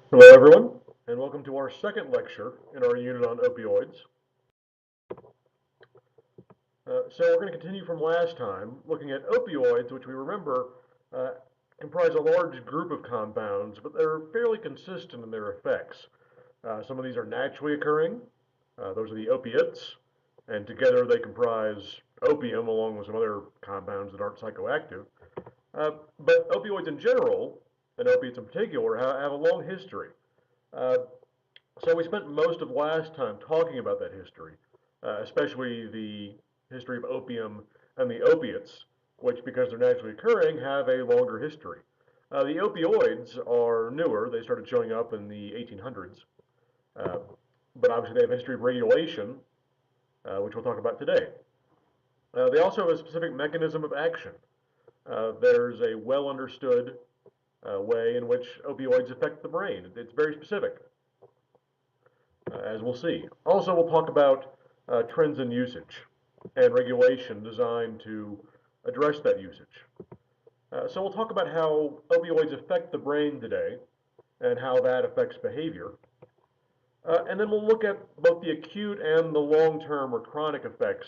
Hello, everyone, and welcome to our second lecture in our unit on opioids. So we're going to continue from last time, looking at opioids, which we remember uh, comprise a large group of compounds, but they're fairly consistent in their effects. Some of these are naturally occurring, those are the opiates, and together they comprise opium along with some other compounds that aren't psychoactive. But opioids in general, and opiates in particular, have a long history. Uh, So we spent most of last time talking about that history, especially the history of opium and the opiates, which, because they're naturally occurring, have a longer history. The opioids are newer. They started showing up in the 1800s, uh, but obviously they have a history of regulation, which we'll talk about today. They also have a specific mechanism of action. There's a well understood way in which opioids affect the brain. It's very specific. As we'll see. Also, we'll talk about trends in usage and regulation designed to address that usage. So we'll talk about how opioids affect the brain today and how that affects behavior. And then we'll look at both the acute and the long-term or chronic effects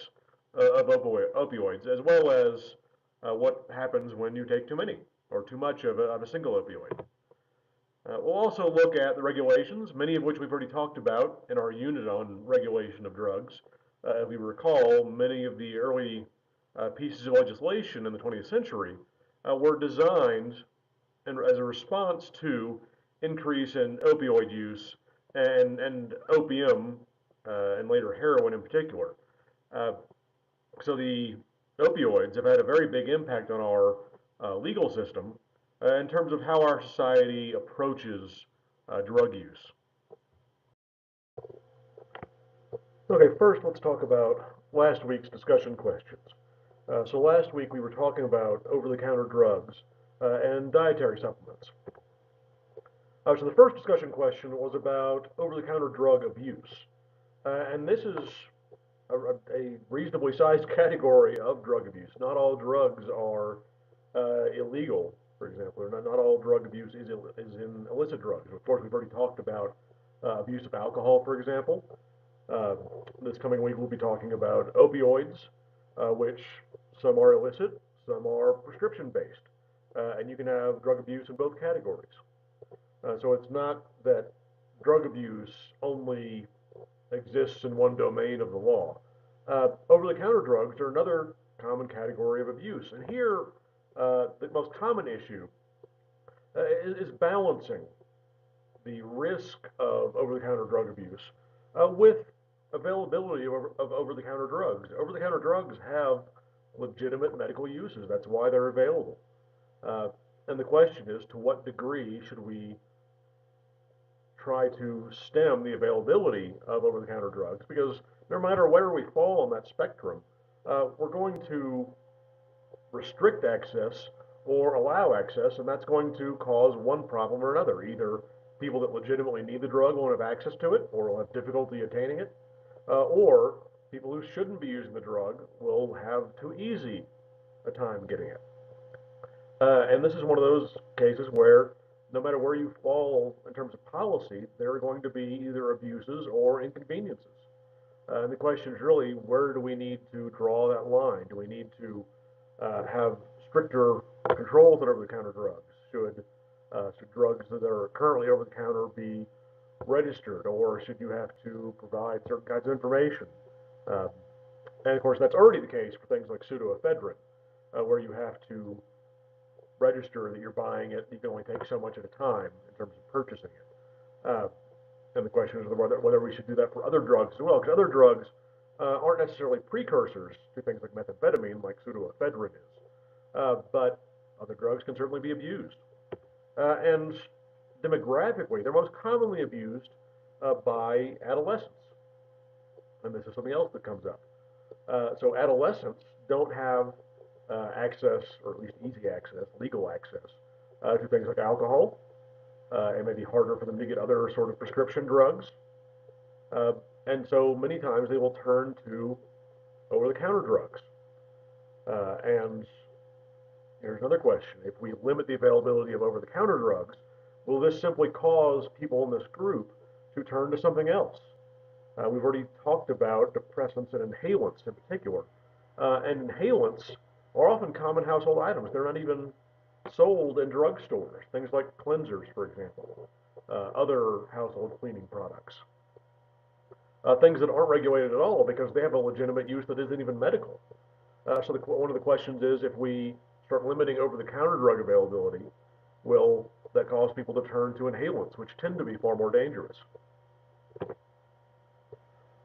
of opioids, as well as what happens when you take too many or too much of a single opioid. We'll also look at the regulations, many of which we've already talked about in our unit on regulation of drugs. If we recall, many of the early pieces of legislation in the 20th century were designed as a response to increase in opioid use and opium and later heroin in particular. Uh, so the opioids have had a very big impact on our legal system in terms of how our society approaches drug use. Okay, first let's talk about last week's discussion questions. So last week we were talking about over-the-counter drugs and dietary supplements. So the first discussion question was about over-the-counter drug abuse. And this is a reasonably sized category of drug abuse. Not all drugs are illegal, for example, or not all drug abuse is in illicit drugs. Of course, we've already talked about abuse of alcohol, for example. Uh, this coming week, we'll be talking about opioids, which some are illicit, some are prescription based. And you can have drug abuse in both categories. So it's not that drug abuse only exists in one domain of the law. Over-the-counter drugs are another common category of abuse. And here, the most common issue is balancing the risk of over-the-counter drug abuse with availability of over-the-counter drugs. Over-the-counter drugs have legitimate medical uses. That's why they're available. Uh, and the question is, to what degree should we try to stem the availability of over-the-counter drugs? Because no matter where we fall on that spectrum, we're going to restrict access or allow access, and that's going to cause one problem or another. Either people that legitimately need the drug won't have access to it or will have difficulty attaining it, or people who shouldn't be using the drug will have too easy a time getting it. And this is one of those cases where no matter where you fall in terms of policy, there are going to be either abuses or inconveniences. And the question is really, where do we need to draw that line? Do we need to have stricter controls on over-the-counter drugs? Should drugs that are currently over-the-counter be registered, or should you have to provide certain kinds of information? Um, and of course, that's already the case for things like pseudoephedrine, where you have to register that you're buying it. You can only take so much at a time in terms of purchasing it. And the question is whether we should do that for other drugs as well, because other drugs aren't necessarily precursors to things like methamphetamine, like pseudoephedrine is. But other drugs can certainly be abused. And demographically, they're most commonly abused by adolescents. And this is something else that comes up. So adolescents don't have access, or at least easy access, legal access, to things like alcohol. It may be harder for them to get other sort of prescription drugs. Uh, and so many times they will turn to over-the-counter drugs. And here's another question. If we limit the availability of over-the-counter drugs, will this simply cause people in this group to turn to something else? We've already talked about depressants and inhalants in particular. And inhalants are often common household items. They're not even sold in drugstores, things like cleansers, for example, other household cleaning products. Things that aren't regulated at all because they have a legitimate use that isn't even medical. So one of the questions is, if we start limiting over-the-counter drug availability, will that cause people to turn to inhalants, which tend to be far more dangerous?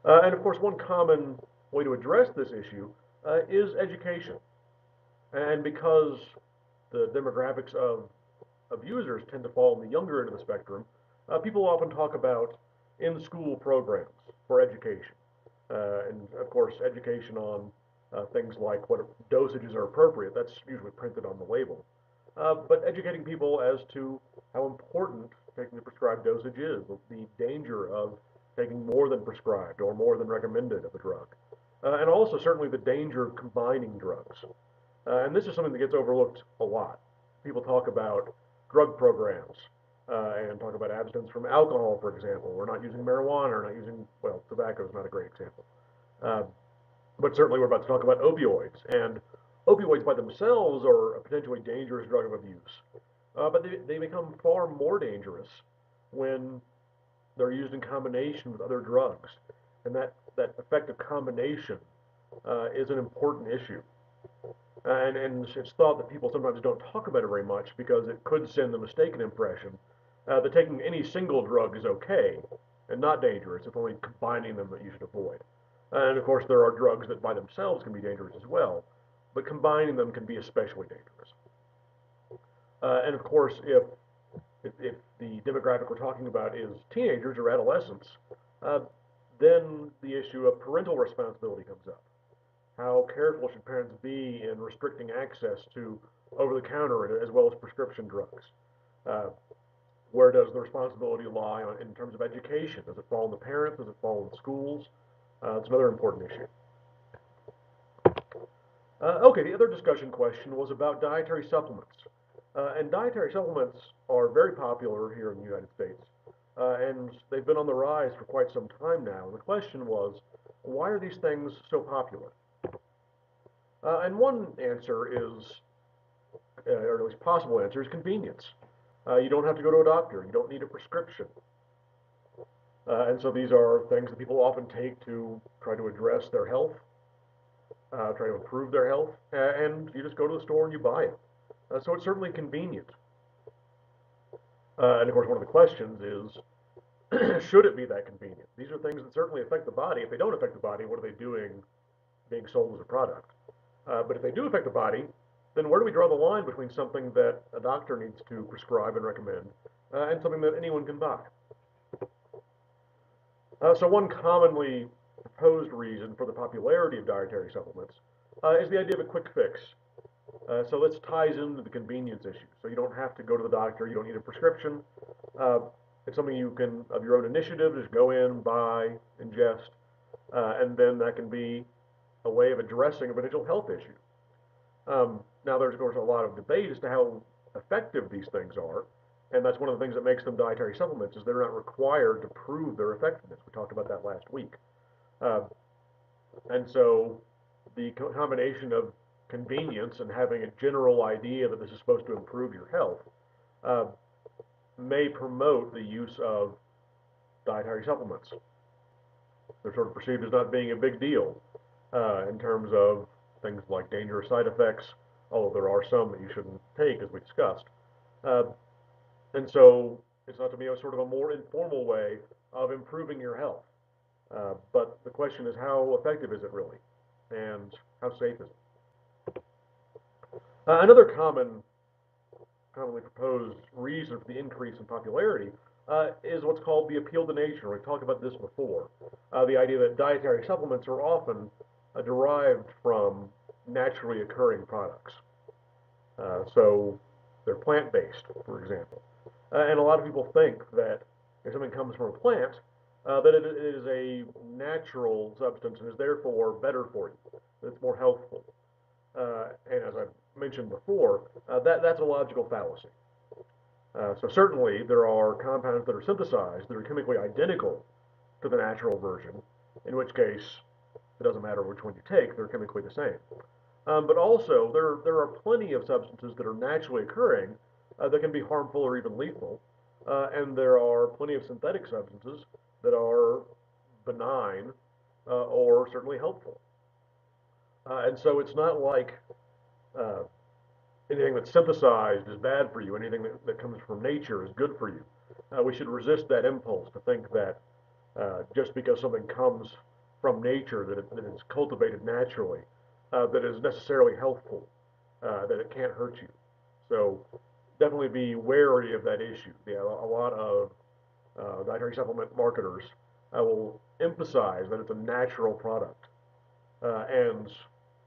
And of course, one common way to address this issue is education. And because the demographics of abusers tend to fall in the younger end of the spectrum, people often talk about in-school programs for education. And of course, education on things like what dosages are appropriate. That's usually printed on the label. But educating people as to how important taking the prescribed dosage is, the danger of taking more than prescribed or more than recommended of a drug, and also certainly the danger of combining drugs. And this is something that gets overlooked a lot. People talk about drug programs and talk about abstinence from alcohol, for example. We're not using marijuana, or not using, well, tobacco is not a great example. Uh, but certainly we're about to talk about opioids. And opioids by themselves are a potentially dangerous drug of abuse. But they become far more dangerous when they're used in combination with other drugs. And that effective combination is an important issue. And it's thought that people sometimes don't talk about it very much because it could send the mistaken impression that taking any single drug is okay and not dangerous. It's only combining them that you should avoid. And of course, there are drugs that by themselves can be dangerous as well, but combining them can be especially dangerous. And of course, if the demographic we're talking about is teenagers or adolescents, uh, then the issue of parental responsibility comes up. How careful should parents be in restricting access to over-the-counter as well as prescription drugs? Uh, where does the responsibility lie in terms of education? Does it fall on the parents? Does it fall on the schools? It's another important issue. Okay, the other discussion question was about dietary supplements. And dietary supplements are very popular here in the United States. And they've been on the rise for quite some time now. And the question was, why are these things so popular? And one answer is, or at least possible answer, is convenience. You don't have to go to a doctor. You don't need a prescription. And so these are things that people often take to try to address their health, try to improve their health, and you just go to the store and you buy it. So it's certainly convenient. And of course, one of the questions is, should it be that convenient? These are things that certainly affect the body. If they don't affect the body, what are they doing being sold as a product? But if they do affect the body, then where do we draw the line between something that a doctor needs to prescribe and recommend and something that anyone can buy? So one commonly proposed reason for the popularity of dietary supplements is the idea of a quick fix. So this ties into the convenience issue. So you don't have to go to the doctor, you don't need a prescription. It's something you can, of your own initiative, just go in, buy, ingest, and then that can be a way of addressing a potential health issue. Now there's of course a lot of debate as to how effective these things are, and that's one of the things that makes them dietary supplements, is they're not required to prove their effectiveness. We talked about that last week. And so the combination of convenience and having a general idea that this is supposed to improve your health may promote the use of dietary supplements. They're sort of perceived as not being a big deal in terms of things like dangerous side effects, although there are some that you shouldn't take, as we discussed. And so it's thought to be a sort of a more informal way of improving your health. But the question is, how effective is it really? And how safe is it? Another commonly proposed reason for the increase in popularity is what's called the appeal to nature. We've talked about this before. The idea that dietary supplements are often derived from naturally occurring products. So they're plant-based, for example. And a lot of people think that if something comes from a plant, that it is a natural substance and is therefore better for you, that it's more healthful. And as I've mentioned before, that's a logical fallacy. So certainly there are compounds that are synthesized that are chemically identical to the natural version, in which case it doesn't matter which one you take, they're chemically the same. But also there are plenty of substances that are naturally occurring that can be harmful or even lethal, and there are plenty of synthetic substances that are benign or certainly helpful. And so it's not like uh, anything that's synthesized is bad for you. Anything that comes from nature is good for you. We should resist that impulse to think that just because something comes from nature, that it's cultivated naturally, that is necessarily healthful, that it can't hurt you. So definitely be wary of that issue. Yeah, a lot of dietary supplement marketers will emphasize that it's a natural product. And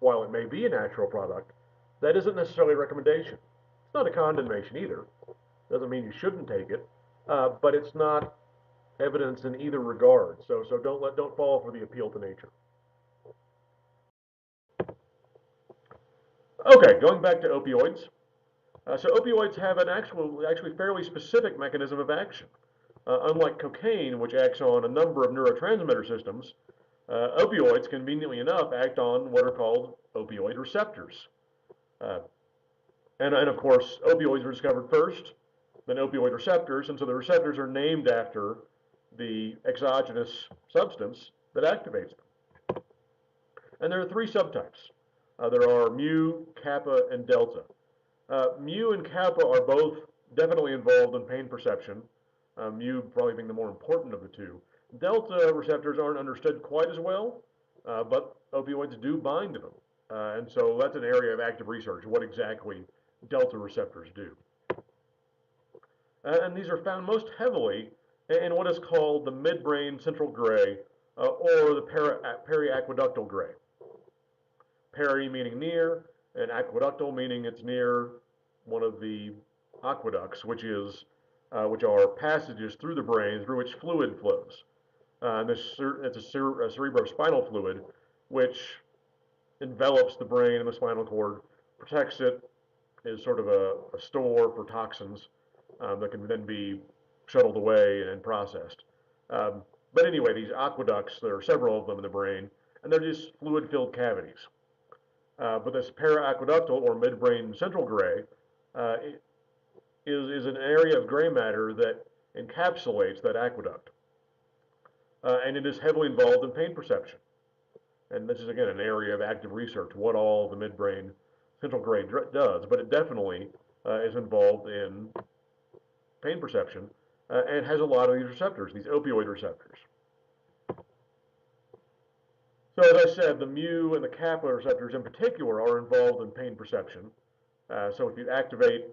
while it may be a natural product, that isn't necessarily a recommendation. It's not a condemnation either. Doesn't mean you shouldn't take it, but it's not evidence in either regard. So don't fall for the appeal to nature. Okay, going back to opioids. So opioids have an actually fairly specific mechanism of action. Unlike cocaine, which acts on a number of neurotransmitter systems, opioids, conveniently enough, act on what are called opioid receptors. Uh, and of course, opioids were discovered first, then opioid receptors, and so the receptors are named after the exogenous substance that activates them. And there are three subtypes. There are mu, kappa, and delta. Mu and kappa are both definitely involved in pain perception, mu probably being the more important of the two. Delta receptors aren't understood quite as well, but opioids do bind to them. And so that's an area of active research, what exactly delta receptors do. And these are found most heavily in what is called the midbrain central gray or the periaqueductal gray. Peri meaning near, and aqueductal meaning it's near one of the aqueducts, which are passages through the brain through which fluid flows. It's a cerebrospinal fluid, which envelops the brain and the spinal cord, protects it, is sort of a store for toxins that can then be shuttled away and processed. But anyway, these aqueducts, there are several of them in the brain, and they're just fluid-filled cavities. But this periaqueductal or midbrain central gray uh, is an area of gray matter that encapsulates that aqueduct. And it is heavily involved in pain perception. And this is, again, an area of active research, what all the midbrain central gray does, but it definitely is involved in pain perception and has a lot of these receptors, these opioid receptors. So as I said, the mu and the kappa receptors in particular are involved in pain perception. So if you activate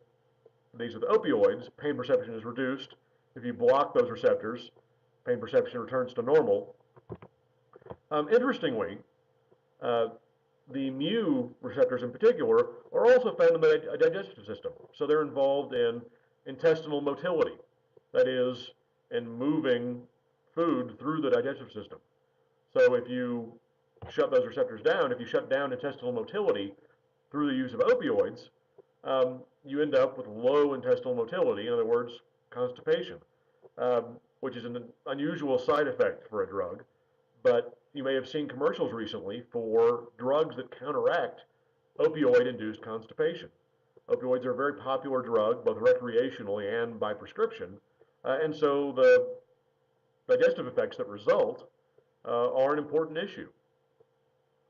these with opioids, pain perception is reduced. If you block those receptors, pain perception returns to normal. Interestingly, the mu receptors in particular are also found in the digestive system. So they're involved in intestinal motility, that is, in moving food through the digestive system. So if you shut those receptors down, if you shut down intestinal motility through the use of opioids, you end up with low intestinal motility, in other words, constipation, which is an unusual side effect for a drug. But you may have seen commercials recently for drugs that counteract opioid-induced constipation. Opioids are a very popular drug, both recreationally and by prescription, and so the digestive effects that result are an important issue.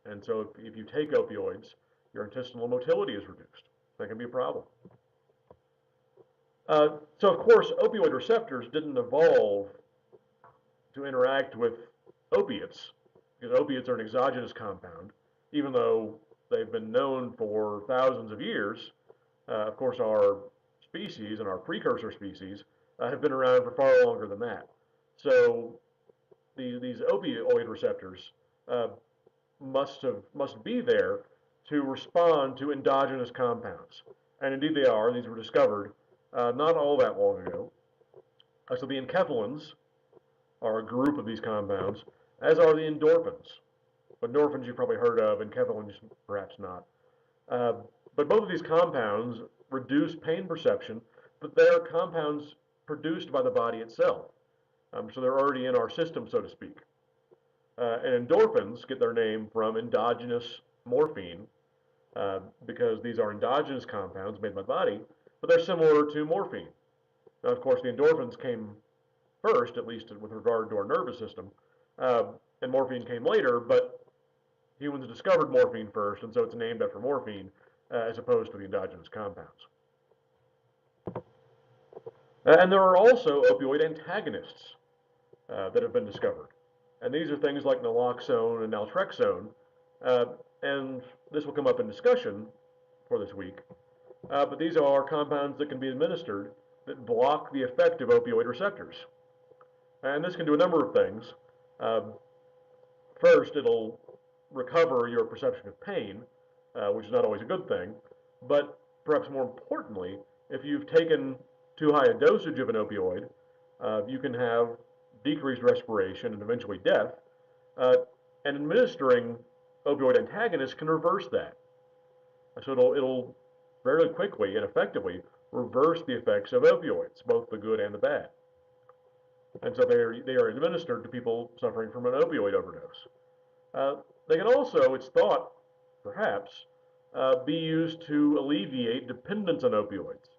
And so if you take opioids, your intestinal motility is reduced. That can be a problem. So of course, opioid receptors didn't evolve to interact with opiates, because opiates are an exogenous compound, even though they've been known for thousands of years. Of course, our species and our precursor species have been around for far longer than that. So these opioid receptors must be there to respond to endogenous compounds. And indeed they are. These were discovered not all that long ago. So the enkephalins are a group of these compounds, as are the endorphins. Endorphins you've probably heard of, enkephalins perhaps not. But both of these compounds reduce pain perception but they are compounds produced by the body itself. So they're already in our system, so to speak. And endorphins get their name from endogenous morphine, because these are endogenous compounds made by the body, but they're similar to morphine. Now, of course, the endorphins came first, at least with regard to our nervous system, and morphine came later, but humans discovered morphine first, and so it's named after morphine as opposed to the endogenous compounds. And there are also opioid antagonists that have been discovered. And these are things like naloxone and naltrexone, uh, and this will come up in discussion for this week. But these are compounds that can be administered that block the effect of opioid receptors. And this can do a number of things. First, it'll recover your perception of pain, which is not always a good thing. But perhaps more importantly, if you've taken too high a dosage of an opioid, you can have decreased respiration and eventually death. And administering opioid antagonists can reverse that. So it'll fairly quickly and effectively reverse the effects of opioids, both the good and the bad. And so they are administered to people suffering from an opioid overdose. They can also, it's thought, perhaps, be used to alleviate dependence on opioids.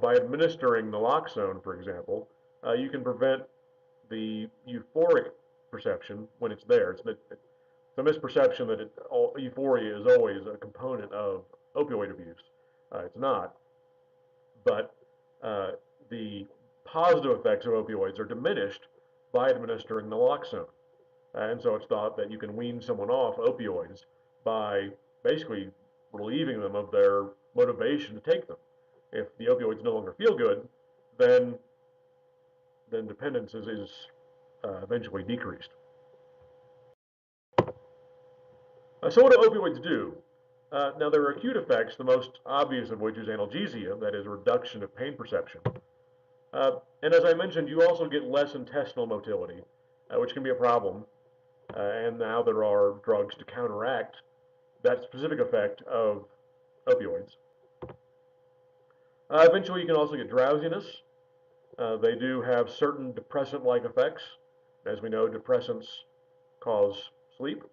By administering naloxone, for example, you can prevent the euphoric perception when it's there. It's a misperception that euphoria is always a component of opioid abuse. It's not, but the positive effects of opioids are diminished by administering naloxone. And so it's thought that you can wean someone off opioids by basically relieving them of their motivation to take them. If the opioids no longer feel good, then dependence is eventually decreased. So what do opioids do? Now there are acute effects, the most obvious of which is analgesia, that is reduction of pain perception. And as I mentioned, you also get less intestinal motility, which can be a problem. And now there are drugs to counteract that specific effect of opioids. Eventually, you can also get drowsiness. They do have certain depressant-like effects. As we know, depressants cause sleep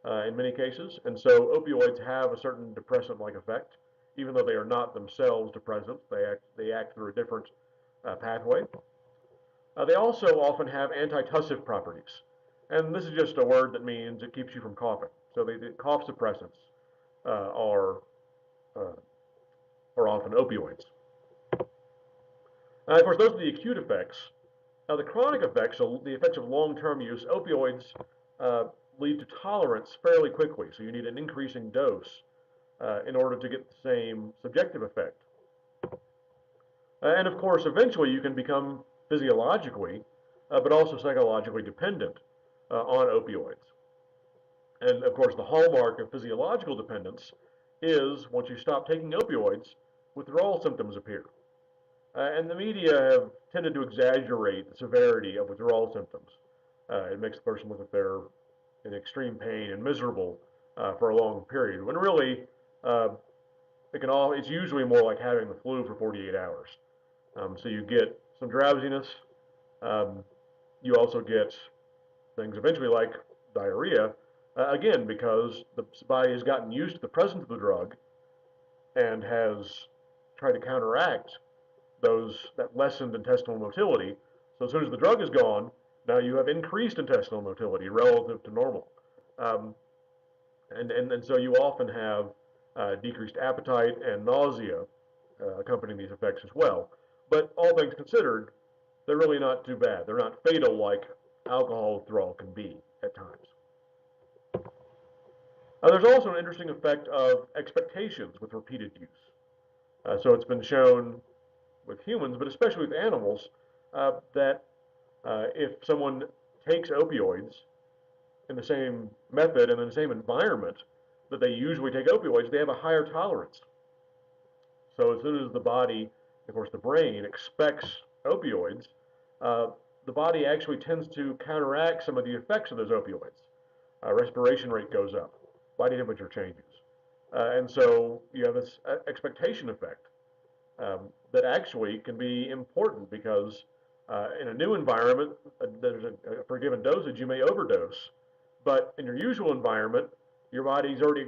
in many cases, and so opioids have a certain depressant-like effect, even though they are not themselves depressants. They act through a different pathway. They also often have antitussive properties, and this is just a word that means it keeps you from coughing. So the cough suppressants are often opioids. Of course, those are the acute effects. Now, the chronic effects, so the effects of long-term use, opioids lead to tolerance fairly quickly. So you need an increasing dose in order to get the same subjective effect. And of course, eventually you can become physiologically, but also psychologically dependent on opioids. And of course, the hallmark of physiological dependence is once you stop taking opioids, withdrawal symptoms appear. And the media have tended to exaggerate the severity of withdrawal symptoms. It makes the person look like they're in extreme pain and miserable for a long period, when really it's usually more like having the flu for 48 hours. So you get some drowsiness. You also get things eventually like diarrhea, again, because the body has gotten used to the presence of the drug and has tried to counteract that lessened intestinal motility. So as soon as the drug is gone, now you have increased intestinal motility relative to normal. And so you often have decreased appetite and nausea accompanying these effects as well. But all things considered, they're really not too bad. They're not fatal like alcohol withdrawal can be at times. There's also an interesting effect of expectations with repeated use. So it's been shown with humans, but especially with animals, that if someone takes opioids in the same method and in the same environment that they usually take opioids, they have a higher tolerance. So as soon as the body, of course the brain, expects opioids, the body actually tends to counteract some of the effects of those opioids. Respiration rate goes up, body temperature changes. And so you have this expectation effect. that actually can be important because in a new environment, for a given dosage, you may overdose. But in your usual environment, your body's already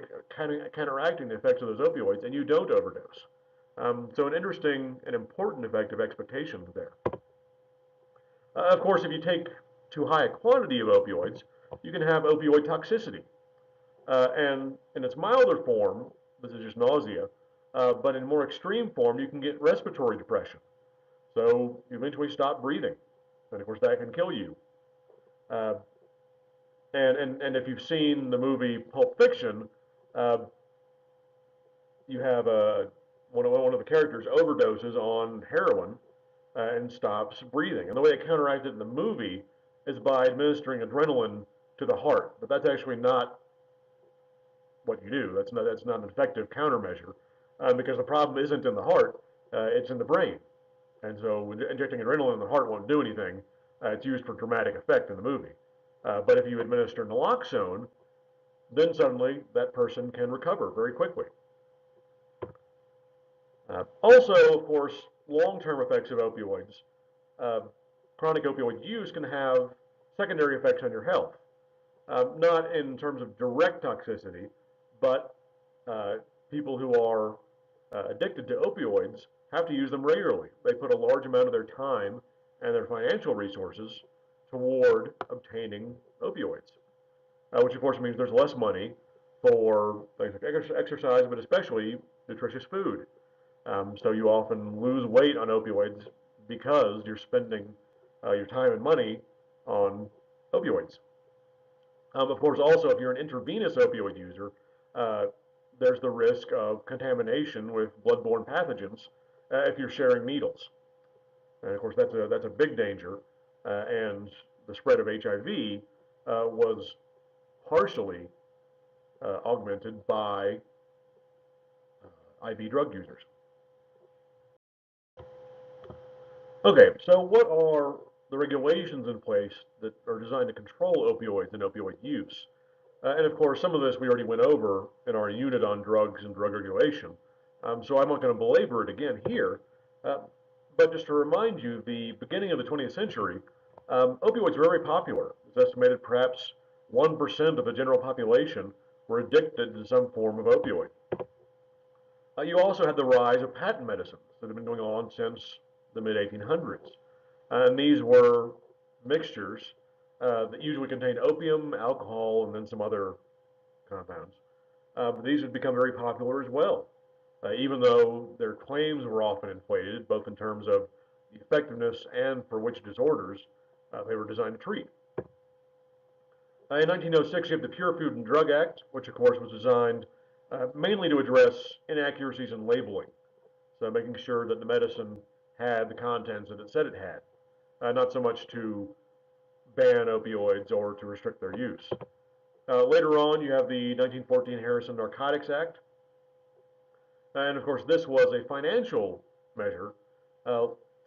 counteracting the effects of those opioids, and you don't overdose. So an interesting and important effect of expectations there. Of course, if you take too high a quantity of opioids, you can have opioid toxicity. And in its milder form, this is just nausea, but in more extreme form, you can get respiratory depression. So you eventually stop breathing, and of course that can kill you. Uh, and if you've seen the movie Pulp Fiction, uh, you have one of the characters overdoses on heroin and stops breathing. And the way they counteract it in the movie is by administering adrenaline to the heart. But that's actually not what you do. That's not an effective countermeasure because the problem isn't in the heart, it's in the brain. And so injecting adrenaline in the heart won't do anything. It's used for dramatic effect in the movie. But if you administer naloxone, then suddenly that person can recover very quickly. Also, of course, long-term effects of opioids. Uh, Chronic opioid use can have secondary effects on your health. Not in terms of direct toxicity, but uh, people who are addicted to opioids have to use them regularly. They put a large amount of their time and their financial resources toward obtaining opioids, which of course means there's less money for things like exercise, but especially nutritious food. So you often lose weight on opioids because you're spending your time and money on opioids. Of course, also, if you're an intravenous opioid user, uh, there's the risk of contamination with bloodborne pathogens if you're sharing needles. And of course, that's a big danger. And the spread of HIV was partially augmented by IV drug users. Okay, so what are the regulations in place that are designed to control opioids and opioid use? And of course, some of this we already went over in our unit on drugs and drug regulation. So I'm not going to belabor it again here. Uh, but just to remind you, the beginning of the 20th century, opioids were very popular. It's estimated perhaps 1% of the general population were addicted to some form of opioid. You also had the rise of patent medicines that have been going on since the mid 1800s. And these were mixtures that usually contained opium, alcohol, and then some other compounds. But these have become very popular as well, even though their claims were often inflated, both in terms of the effectiveness and for which disorders they were designed to treat. In 1906, you have the Pure Food and Drug Act, which of course was designed mainly to address inaccuracies in labeling. So making sure that the medicine had the contents that it said it had, not so much to ban opioids or to restrict their use. Later on, you have the 1914 Harrison Narcotics Act. And of course, this was a financial measure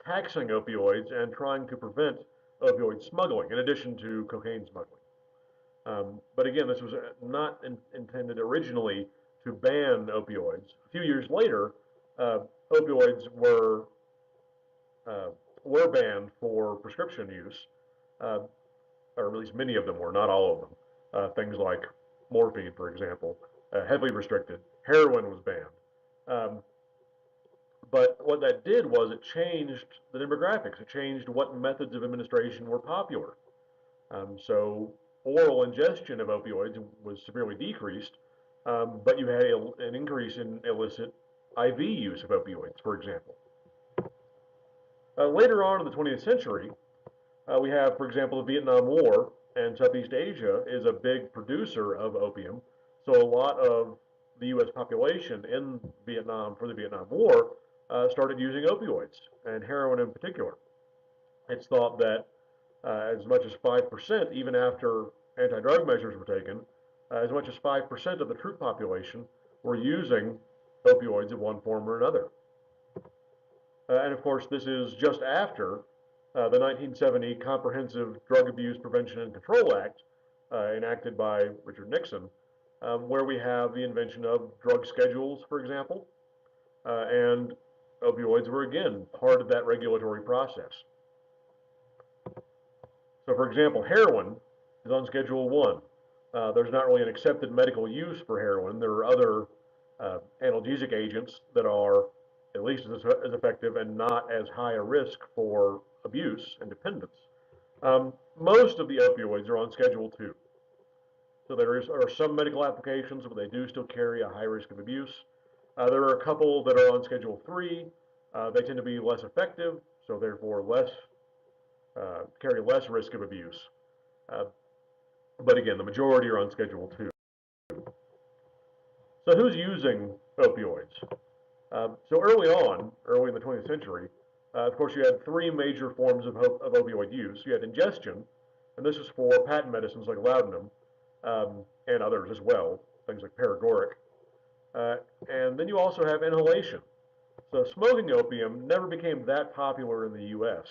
taxing opioids and trying to prevent opioid smuggling, in addition to cocaine smuggling. But again, this was not intended originally to ban opioids. A few years later, opioids uh, were banned for prescription use, uh, or at least many of them were, not all of them. Things like morphine, for example, heavily restricted. Heroin was banned. Um, but what that did was it changed the demographics. It changed what methods of administration were popular. So oral ingestion of opioids was severely decreased, but you had an increase in illicit IV use of opioids, for example. Later on in the 20th century, we have, for example, the Vietnam War, and Southeast Asia is a big producer of opium. So a lot of the U.S. population in Vietnam for the Vietnam War started using opioids, and heroin in particular. It's thought that as much as 5%, even after anti-drug measures were taken, as much as 5% of the troop population were using opioids in one form or another. And of course, this is just after the 1970 Comprehensive Drug Abuse Prevention and Control Act, enacted by Richard Nixon, where we have the invention of drug schedules, for example, and opioids were again part of that regulatory process. So for example, heroin is on Schedule 1. There's not really an accepted medical use for heroin. There are other analgesic agents that are at least as effective and not as high a risk for abuse and dependence. Most of the opioids are on Schedule 2. So are some medical applications, but they do still carry a high risk of abuse. There are a couple that are on Schedule 3. They tend to be less effective, so therefore carry less risk of abuse. Uh, but again, the majority are on Schedule 2. So who's using opioids? So early in the 20th century, of course, you had three major forms of opioid use. You had ingestion, and this is for patent medicines like laudanum, and others as well, things like paregoric. Uh, and then you also have inhalation. So smoking opium never became that popular in the U.S.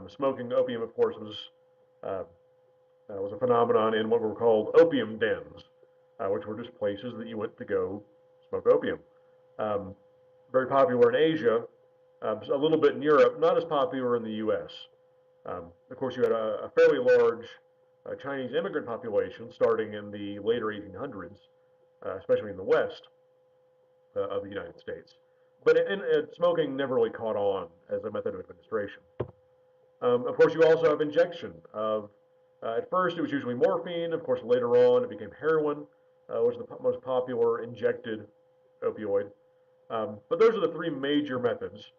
Smoking opium, of course, uh, was a phenomenon in what were called opium dens, which were just places that you went to go smoke opium. Um, Very popular in Asia, a little bit in Europe, not as popular in the U.S. Of course, you had a fairly large Chinese immigrant population starting in the later 1800s, especially in the West of the United States. But smoking never really caught on as a method of administration. Of course, you also have injection of, at first it was usually morphine. Of course, later on it became heroin, was the most popular injected opioid. But those are the three major methods.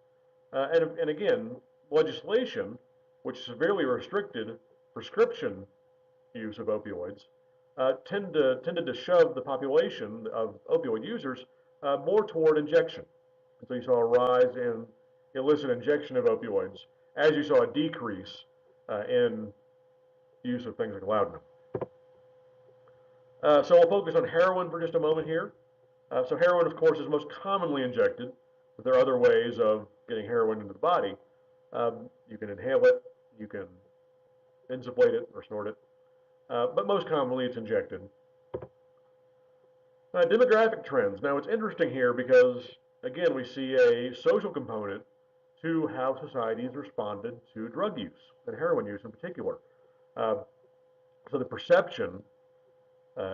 And again, legislation, which severely restricted prescription use of opioids, tended to shove the population of opioid users more toward injection. And so you saw a rise in illicit injection of opioids as you saw a decrease in use of things like laudanum. So we'll focus on heroin for just a moment here. So heroin, of course, is most commonly injected, but there are other ways of getting heroin into the body. You can inhale it, you can insufflate it or snort it, but most commonly it's injected. Demographic trends. Now it's interesting here because, again, we see a social component to how societies responded to drug use, and heroin use in particular. Uh, so the perception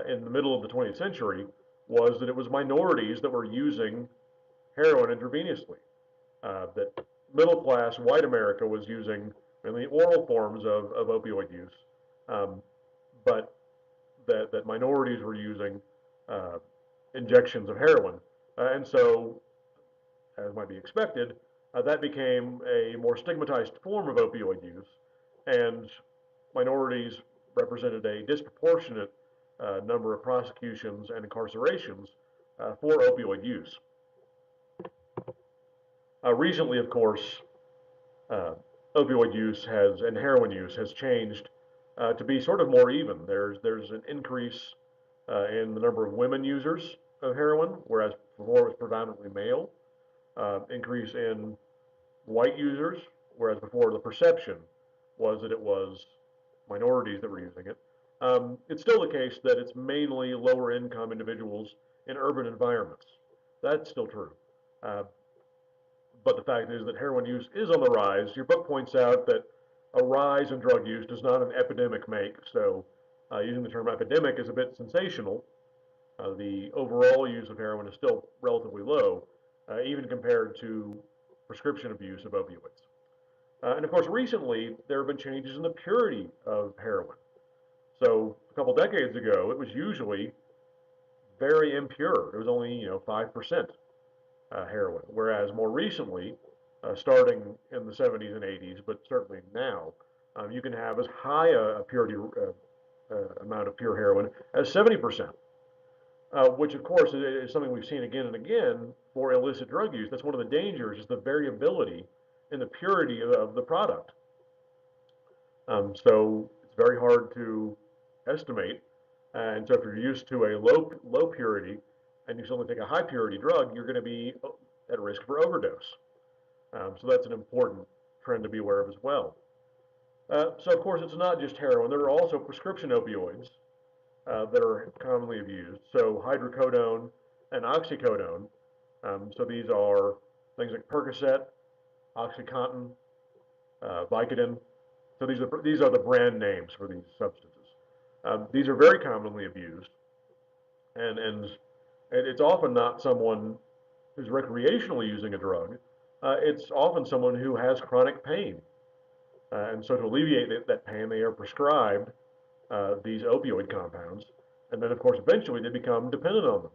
in the middle of the 20th century was that it was minorities that were using heroin intravenously, that middle class white America was using mainly oral forms of opioid use, but that minorities were using injections of heroin. And so, as might be expected, that became a more stigmatized form of opioid use, and minorities represented a disproportionate number of prosecutions and incarcerations for opioid use. Recently, of course, uh, opioid use and heroin use has changed to be sort of more even. There's an increase in the number of women users of heroin, whereas before it was predominantly male. Increase in white users, whereas before the perception was that it was minorities that were using it. It's still the case that it's mainly lower income individuals in urban environments. That's still true. Uh, but the fact is that heroin use is on the rise. Your book points out that a rise in drug use does not an epidemic make, so using the term epidemic is a bit sensational. The overall use of heroin is still relatively low, even compared to prescription abuse of opioids. And of course, recently there have been changes in the purity of heroin. So a couple decades ago, it was usually very impure. It was only 5% heroin, whereas more recently, starting in the 70s and 80s, but certainly now, you can have as high a purity amount of pure heroin as 70%. Which of course is something we've seen again and again for illicit drug use. That's one of the dangers, is the variability in the purity of the product. So it's very hard to estimate. And so if you're used to a low purity and you suddenly take a high purity drug, you're going to be at risk for overdose. So that's an important trend to be aware of as well. So of course it's not just heroin. There are also prescription opioids that are commonly abused. So hydrocodone and oxycodone. So these are things like Percocet, OxyContin, Vicodin. So these are the brand names for these substances. These are very commonly abused, and it's often not someone who's recreationally using a drug. It's often someone who has chronic pain. And so to alleviate that pain, they are prescribed these opioid compounds. And then, of course, eventually they become dependent on them.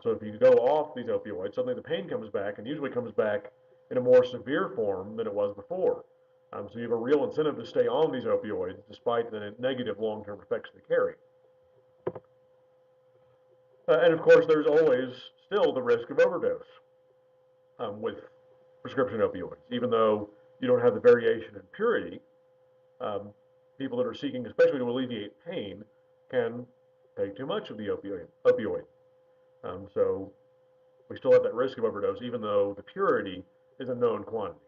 So if you go off these opioids, suddenly the pain comes back, and usually comes back in a more severe form than it was before. So you have a real incentive to stay on these opioids despite the negative long-term effects they carry. And of course, there's always still the risk of overdose with prescription opioids. Even though you don't have the variation in purity, um, people that are seeking, especially to alleviate pain, can take too much of the opioid. So we still have that risk of overdose, even though the purity is a known quantity.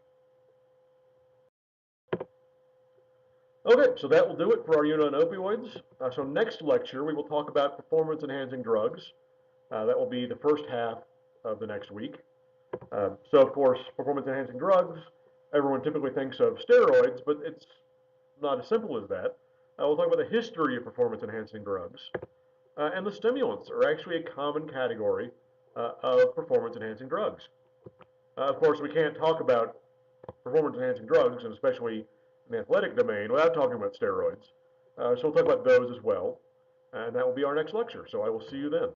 Okay, so that will do it for our unit on opioids. So next lecture, we will talk about performance-enhancing drugs. That will be the first half of the next week. So of course, performance-enhancing drugs, everyone typically thinks of steroids, but it's not as simple as that. We'll talk about the history of performance-enhancing drugs. And the stimulants are actually a common category of performance-enhancing drugs. Of course, we can't talk about performance-enhancing drugs, and especially in the athletic domain, without talking about steroids. So we'll talk about those as well. And that will be our next lecture. So I will see you then.